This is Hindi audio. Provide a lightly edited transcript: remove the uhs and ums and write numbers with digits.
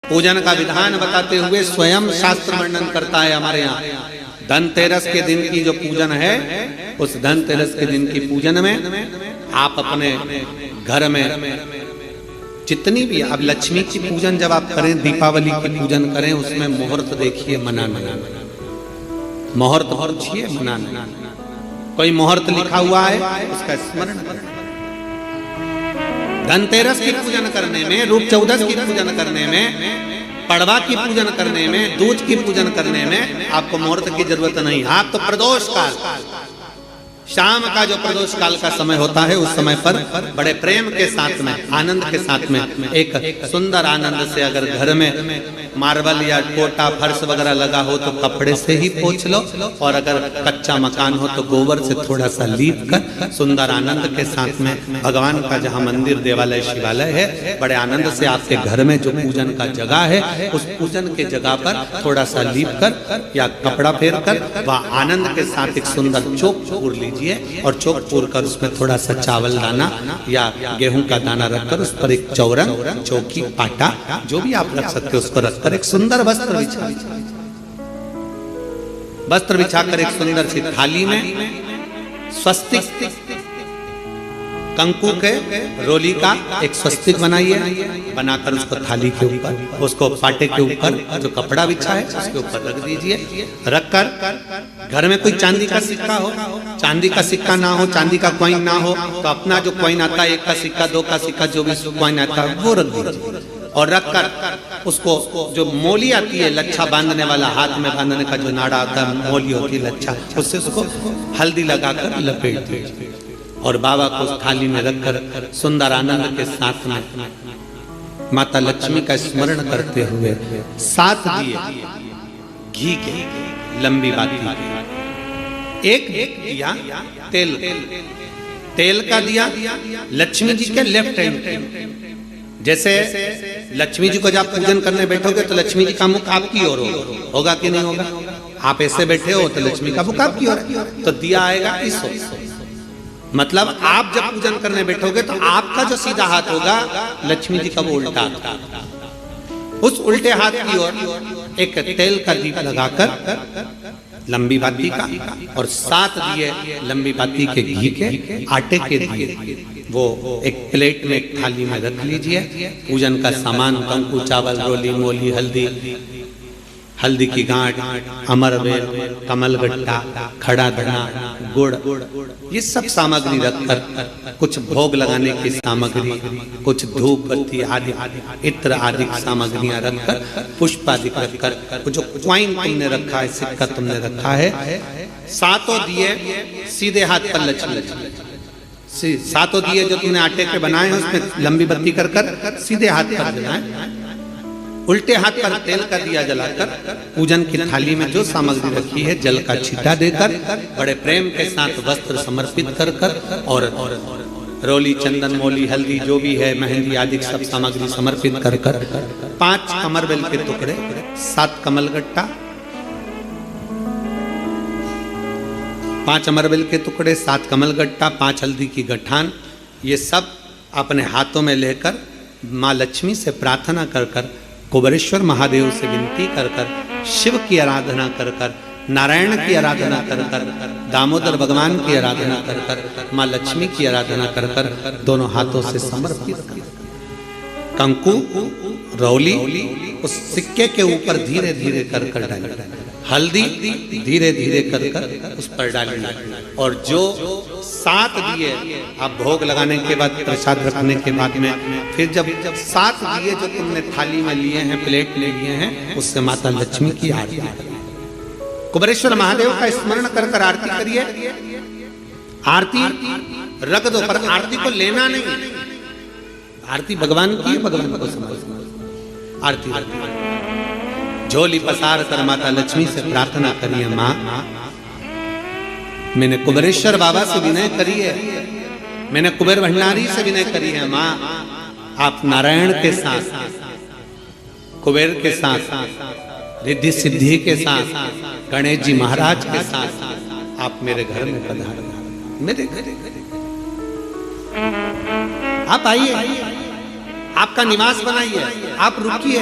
पूजन का विधान बताते हुए स्वयं शास्त्र वर्णन करता है हमारे यहाँ। धनतेरस के दिन की जो पूजन है, उस धनतेरस के दिन की पूजन में आप अपने घर में जितनी भी, अब लक्ष्मी की पूजन जब आप करें, दीपावली की पूजन करें, उसमें मुहूर्त देखिए, मनाना, मुहूर्त पूछिए, मनाना। कोई मुहूर्त लिखा हुआ है उसका स्मरण करें। धनतेरस की पूजन करने में, रूप चौदस की पूजन करने में, पड़वा की पूजन करने में, दूज की पूजन करने में आपको मुहूर्त की जरूरत नहीं। आप तो प्रदोष काल, शाम का जो प्रदोष काल का समय होता है, उस समय पर बड़े प्रेम के साथ में, आनंद के साथ में, एक सुंदर आनंद से अगर घर में मार्बल या टोटा फर्श वगैरह लगा हो तो कपड़े से ही पोंछ लो, और अगर कच्चा मकान हो तो गोबर से थोड़ा सा लीप कर सुंदर आनंद के साथ में भगवान का जहाँ मंदिर, देवालय, शिवालय है, बड़े आनंद से आपके घर में जो पूजन का जगह है, उस पूजन के जगह पर थोड़ा सा लीप कर या कपड़ा फेर कर वह आनंद के साथ एक सुंदर चौक पूर लीजिए, और चौक पूर कर उसमें थोड़ा सा चावल दाना या गेहूं का दाना रखकर उस पर एक चौरंग, चौकी, पाटा, जो भी आप रख सकते हो उसको रखकर एक सुंदर वस्त्र बिछाकर एक सुंदर सी थाली में स्वस्तिक, कंकु के रोली का एक स्वस्तिक बनाइए, बनाकर उसको थाली के ऊपर, उसको पाटे के ऊपर जो कपड़ा बिछा है उसके ऊपर रख दीजिए। रखकर घर में कोई चांदी का सिक्का हो, चांदी का सिक्का ना हो, चांदी का कॉइन ना हो, तो अपना जो कॉइन आता है, 1 का सिक्का, 2 का सिक्का, जो भी कॉइन आता है वो रख दीजिए। और रखकर उसको जो मोली आती है, लच्छा बांधने वाला, हाथ में बांधने का जो नाड़ा आता है, मोली होती है लच्छा, उससे उसको हल्दी लगाकर लपेट दीजिए और बाबा को उस थाली में रखकर सुंदर आनंद के साथ में माता लक्ष्मी का स्मरण करते हुए 7 दिए घी के, लंबी बाती के, एक दिया तेल का दिया लक्ष्मी जी के लेफ्ट हैंड। जैसे लक्ष्मी जी को जब पूजन करने बैठोगे तो लक्ष्मी जी का मुख आपकी ओर होगा कि नहीं होगा? आप ऐसे बैठे हो तो लक्ष्मी का मुख आपकी ओर, तो दिया आएगा इस ओर। मतलब आप जब पूजन करने बैठोगे तो आपका जो सीधा हाथ होगा, लक्ष्मी जी का वो उल्टा हाथ, उस उल्टे हाथ की ओर एक तेल का दीप लगाकर लंबी बाती का, और 7 दिए लंबी बाती के घी के, आटे के दिए, वो एक प्लेट में, एक थाली में रख लीजिए। पूजन का सामान, कंकु, चावल, रोली, मोली, हल्दी की गांठ, अमरवेल, कमलगट्टा, खड़ा धना, गुड़, ये सब सामग्री रखकर, कुछ भोग लगाने की सामग्री, कुछ धूप बत्ती आदि, इत्र आदि सामग्रियां रखकर, पुष्प आदि रखकर, जो कॉइन तुमने रखा है, सिक्का तुमने रखा है, 7 दिए सीधे हाथ पर लक्ष्मी, 7 दिए जो तुमने आटे के बनाए हैं उसमें लंबी बत्ती कर कर सीधे हाथ पर जलाएं। उल्टे हाथ पर तेल का दिया जलाकर पूजन की थाली में जो सामग्री रखी है, जल का छींटा देकर, बड़े प्रेम के साथ वस्त्र समर्पित कर कर, और रोली, चंदन, मोली, हल्दी, जो भी है, मेहंदी आदि सब सामग्री समर्पित कर कर 5 अमरवेल के टुकड़े, 7 कमलगट्टा, 5 अमरवेल के टुकड़े, 7 कमलगट्टा, 5 हल्दी की गठान, ये सब अपने हाथों में लेकर माँ लक्ष्मी से प्रार्थना कर कर, कुबेरेश्वर महादेव से विनती कर कर, शिव की आराधना कर कर, नारायण की आराधना कर कर, दामोदर भगवान की आराधना कर कर, माँ लक्ष्मी की आराधना कर कर, दोनों हाथों से समर्पित कर, कंकु, रौली उस सिक्के के ऊपर धीरे धीरे कर कर डालें, हल्दी धीरे धीरे कर कर उस पर डालें, और जो 7 दिए आप भोग लगाने के बाद, प्रसाद रखने के बाद में, फिर जब 7 दिए जो तुमने थाली में लिए हैं, प्लेट ले लिए हैं, उससे माता लक्ष्मी की आरती करिए, कुबेरेश्वर महादेव का स्मरण कर कर आरती करिए। आरती रख दो, पर आरती को लेना नहीं, आरती भगवान की है, भगवान को समझ, आरती झोली पसार कर माता लक्ष्मी से प्रार्थना करिए, माँ मैंने कुबेरेश्वर बाबा से विनय करी है, मैंने कुबेर भंडारी से विनय करी है, माँ आप नारायण के साथ, कुबेर के साथ, रिद्धि सिद्धि के साथ, गणेश जी महाराज के साथ आप मेरे घर में पधारो, मेरे घर आप आइए, आपका निवास बनाइए, आप रुकिए।